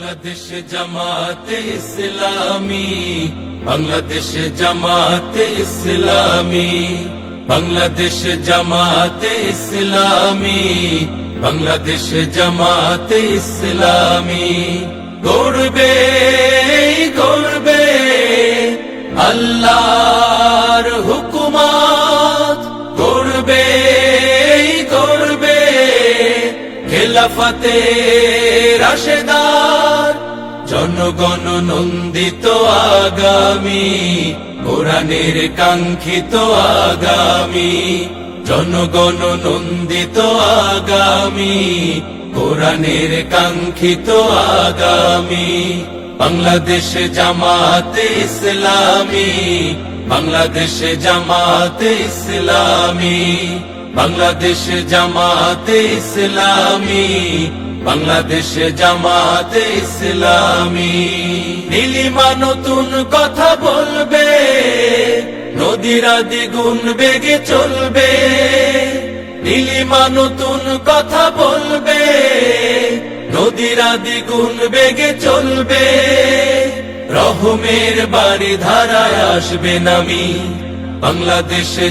বাংলাদেশ জামাতে ইসলামী, বাংলাদেশ জামাতে ইসলামী, বাংলাদেশ জামাতে ইসলামী, বাংলাদেশ জামাতে ইসলামী। গর্বে গর্বে আল্লাহর হুকুমত, গর্বে গর্বে খেলাফতে রাশেদার, জনগণ নন্দিত আগামী, কোরআনের কাঙ্ক্ষিত আগামী, জনগণ নন্দিত আগামী, কোরআনের কাঙ্ক্ষিত আগামী। বাংলাদেশ জামাতে ইসলামী, বাংলাদেশ জামাতে ইসলামী, বাংলাদেশ জামাতে ইসলামী, বাংলাদেশ জামাতে ইসলামী। নীলিমা নতুন কথা বলবে, নদীরা দ্বিগুণ বেগে চলবে। নীলিমা নতুন কথা বলবে, নদীরা দ্বিগুণ বেগে চলবে। রহমের বাড়ি ধারায় আসবে নামি, বাংলাদেশে